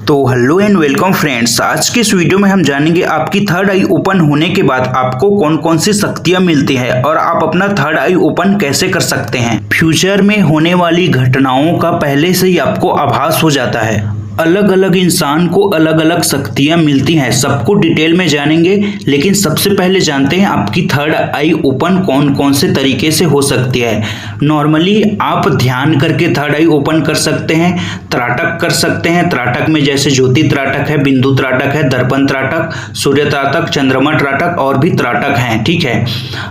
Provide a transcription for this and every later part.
तो hello and welcome friends. आज के इस वीडियो में हम जानेंगे आपकी थर्ड आई ओपन होने के बाद आपको कौन कौन सी शक्तियां मिलती हैं और आप अपना थर्ड आई ओपन कैसे कर सकते हैं। फ्यूचर में होने वाली घटनाओं का पहले से ही आपको आभास हो जाता है। अलग अलग इंसान को अलग अलग शक्तियां मिलती हैं, सबको डिटेल में जानेंगे। लेकिन सबसे पहले जानते हैं आपकी थर्ड आई ओपन कौन कौन से तरीके से हो सकती है। नॉर्मली आप ध्यान करके थर्ड आई ओपन कर सकते हैं, त्राटक कर सकते हैं। त्राटक में जैसे ज्योति त्राटक है, बिंदु त्राटक है, दर्पण त्राटक, सूर्य त्राटक, चंद्रमा त्राटक और भी त्राटक हैं, ठीक है।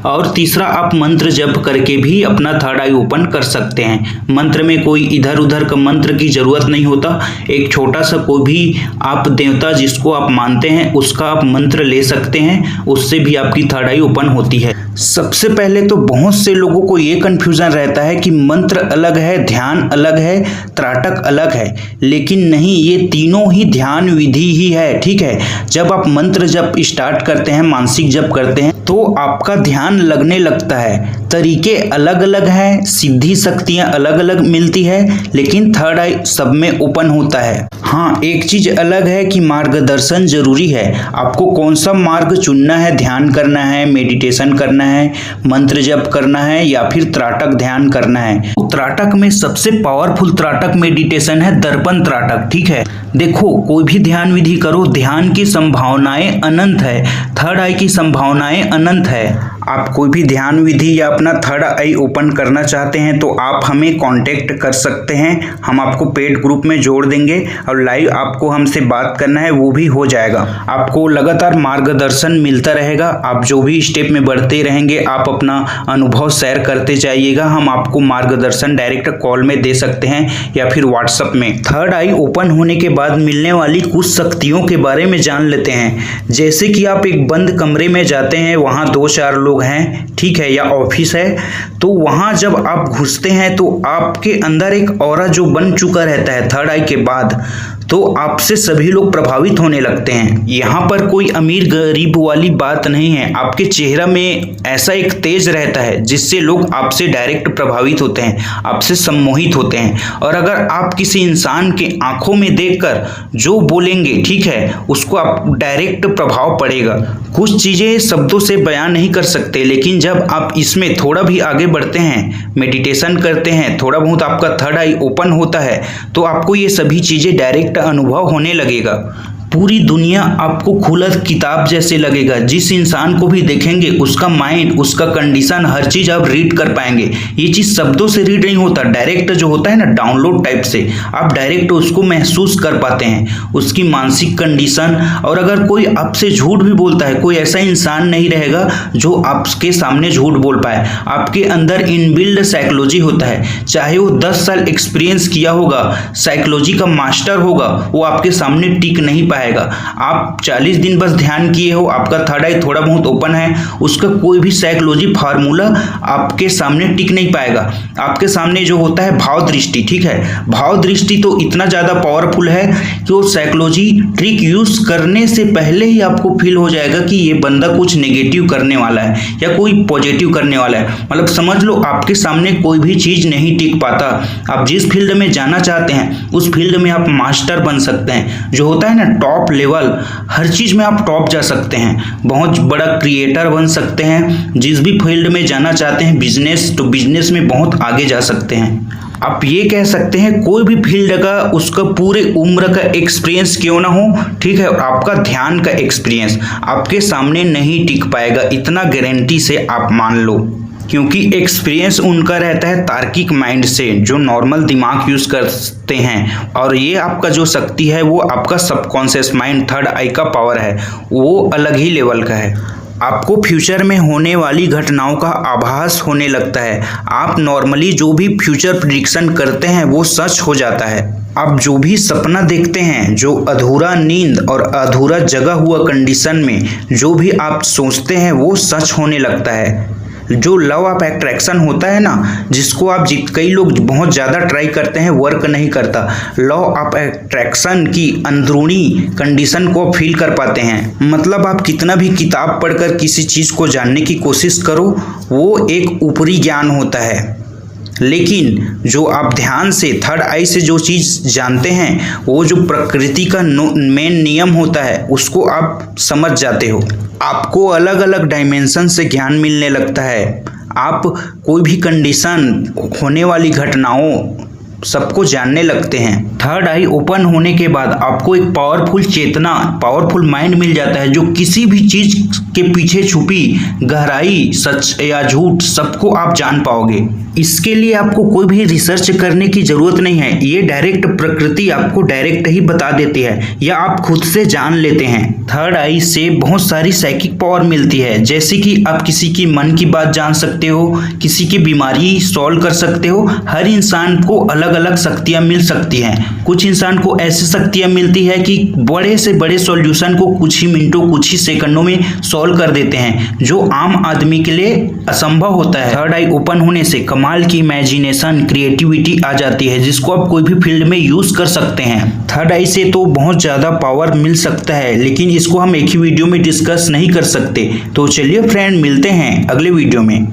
और तीसरा आप मंत्र जप करके भी अपना थर्ड आई ओपन कर सकते हैं। मंत्र में कोई इधर उधर का मंत्र की जरूरत नहीं होता। एक छोटा सा कोई भी आप देवता जिसको आप मानते हैं उसका आप मंत्र ले सकते हैं, उससे भी आपकी थर्ड आई ओपन होती है। सबसे पहले तो बहुत से लोगों को ये कंफ्यूजन रहता है कि मंत्र अलग है, ध्यान अलग है, त्राटक अलग है। लेकिन नहीं, ये तीनों ही ध्यान विधि ही है, ठीक है। जब आप मंत्र जप स्टार्ट करते हैं, मानसिक जप करते हैं, तो आपका ध्यान लगने लगता है। तरीके अलग अलग हैं, सिद्धि शक्तियां अलग अलग मिलती है, लेकिन थर्ड आई सब में ओपन होता है। हाँ, एक चीज अलग है कि मार्गदर्शन जरूरी है। आपको कौन सा मार्ग चुनना है, ध्यान करना है, मेडिटेशन करना है, मंत्र जप करना है या फिर त्राटक ध्यान करना है। त्राटक में सबसे पावरफुल त्राटक मेडिटेशन है दर्पण त्राटक, ठीक है। देखो, कोई भी ध्यान विधि करो, ध्यान की संभावनाएं अनंत है, थर्ड आई की संभावनाएं अनंत है। आप कोई भी ध्यान विधि या अपना थर्ड आई ओपन करना चाहते हैं तो आप हमें कांटेक्ट कर सकते हैं। हम आपको पेड ग्रुप में जोड़ देंगे और लाइव आपको हमसे बात करना है वो भी हो जाएगा। आपको लगातार मार्गदर्शन मिलता रहेगा। आप जो भी स्टेप में बढ़ते रहेंगे, आप अपना अनुभव शेयर करते जाइएगा। हम आपको मार्गदर्शन डायरेक्ट कॉल में दे सकते हैं या फिर व्हाट्सएप में। थर्ड आई ओपन होने के बाद मिलने वाली कुछ शक्तियों के बारे में जान लेते हैं। जैसे कि आप एक बंद कमरे में जाते हैं, वहाँ 2-4 लोग हैं, ठीक है, या ऑफिस है, तो वहां जब आप घुसते हैं तो आपके अंदर एक ऑरा जो बन चुका रहता है थर्ड आई के बाद, तो आपसे सभी लोग प्रभावित होने लगते हैं। यहाँ पर कोई अमीर गरीब वाली बात नहीं है। आपके चेहरा में ऐसा एक तेज रहता है जिससे लोग आपसे डायरेक्ट प्रभावित होते हैं, आपसे सम्मोहित होते हैं। और अगर आप किसी इंसान के आंखों में देखकर जो बोलेंगे, ठीक है, उसको आप डायरेक्ट प्रभाव पड़ेगा। कुछ चीजें शब्दों से बयान नहीं कर सकते, लेकिन जब आप इसमें थोड़ा भी आगे बढ़ते हैं, मेडिटेशन करते हैं, थोड़ा बहुत आपका थर्ड आई ओपन होता है, तो आपको ये सभी चीजें डायरेक्ट अनुभव होने लगेगा। पूरी दुनिया आपको खुला किताब जैसे लगेगा। जिस इंसान को भी देखेंगे उसका माइंड, उसका कंडीशन, हर चीज आप रीड कर पाएंगे। ये चीज शब्दों से रीड नहीं होता, डायरेक्ट जो होता है ना, डाउनलोड टाइप से आप डायरेक्ट उसको महसूस कर पाते हैं, उसकी मानसिक कंडीशन। और अगर कोई आपसे झूठ भी बोलता है, कोई ऐसा इंसान नहीं रहेगा जो आपके सामने झूठ बोल पाए। आपके अंदर इनबिल्ड साइकोलॉजी होता है। चाहे वो 10 साल एक्सपीरियंस किया होगा, साइकोलॉजी का मास्टर होगा, वो आपके सामने टिक नहीं पाएगा। आप 40 दिन बस ध्यान किए हो, आपका थर्ड आई थोड़ा बहुत ओपन है, उसका कोई भी साइकोलॉजी फार्मूला आपके सामने टिक नहीं पाएगा। आपके सामने जो होता है भाव दृष्टि, ठीक है, भाव दृष्टि तो इतना ज्यादा पावरफुल है कि वो साइकोलॉजी ट्रिक यूज करने से पहले ही आपको फील हो जाएगा कि ये बंदा कुछ नेगेटिव करने वाला है या कोई पॉजिटिव करने वाला है। मतलब समझ लो, आपके सामने कोई भी चीज नहीं टिक पाता। आप जिस फील्ड में जाना चाहते हैं उस फील्ड में आप मास्टर बन सकते हैं। जो होता है ना टॉप लेवल, हर चीज में आप टॉप जा सकते हैं, बहुत बड़ा क्रिएटर बन सकते हैं। जिस भी फील्ड में जाना चाहते हैं, बिजनेस, तो बिजनेस में बहुत आगे जा सकते हैं। आप ये कह सकते हैं कोई भी फील्ड का उसका पूरे उम्र का एक्सपीरियंस क्यों ना हो, ठीक है, आपका ध्यान का एक्सपीरियंस आपके सामने नहीं टिक पाएगा, इतना गारंटी से आप मान लो। क्योंकि एक्सपीरियंस उनका रहता है तार्किक माइंड से, जो नॉर्मल दिमाग यूज करते हैं। और ये आपका जो शक्ति है वो आपका सबकॉन्शियस माइंड, थर्ड आई का पावर है, वो अलग ही लेवल का है। आपको फ्यूचर में होने वाली घटनाओं का आभास होने लगता है। आप नॉर्मली जो भी फ्यूचर प्रेडिक्शन करते हैं वो सच हो जाता है। आप जो भी सपना देखते हैं, जो अधूरा नींद और अधूरा जगा हुआ कंडीशन में जो भी आप सोचते हैं वो सच होने लगता है। जो लव ऑफ अट्रैक्शन होता है ना, जिसको आप कई लोग बहुत ज़्यादा ट्राई करते हैं, वर्क नहीं करता। लव ऑफ अट्रैक्शन की अंदरूनी कंडीशन को फील कर पाते हैं। मतलब आप कितना भी किताब पढ़कर किसी चीज़ को जानने की कोशिश करो, वो एक ऊपरी ज्ञान होता है। लेकिन जो आप ध्यान से थर्ड आई से जो चीज़ जानते हैं, वो जो प्रकृति का मेन नियम होता है उसको आप समझ जाते हो। आपको अलग अलग डायमेंशन से ज्ञान मिलने लगता है। आप कोई भी कंडीशन, होने वाली घटनाओं सबको जानने लगते हैं। थर्ड आई ओपन होने के बाद आपको एक पावरफुल चेतना, पावरफुल माइंड मिल जाता है, जो किसी भी चीज के पीछे छुपी गहराई, सच या झूठ, सबको आप जान पाओगे। इसके लिए आपको कोई भी रिसर्च करने की जरूरत नहीं है, ये डायरेक्ट प्रकृति आपको डायरेक्ट ही बता देती है या आप खुद से जान लेते हैं। थर्ड आई से बहुत सारी साइकिक पावर मिलती है, जैसे कि आप किसी की मन की बात जान सकते हो, किसी की बीमारी सॉल्व कर सकते हो। हर इंसान को अलग अलग शक्तियां मिल सकती हैं। कुछ इंसान को ऐसी शक्तियां मिलती है कि बड़े से बड़े सॉल्यूशन को कुछ ही मिनटों, कुछ ही सेकंडों में सॉल्व कर देते हैं, जो आम आदमी के लिए असंभव होता है। थर्ड आई ओपन होने से कमाल की इमेजिनेशन, क्रिएटिविटी आ जाती है, जिसको आप कोई भी फील्ड में यूज कर सकते हैं। थर्ड आई से तो बहुत ज्यादा पावर मिल सकता है, लेकिन इसको हम एक ही वीडियो में डिस्कस नहीं कर सकते। तो चलिए फ्रेंड, मिलते हैं अगले वीडियो में।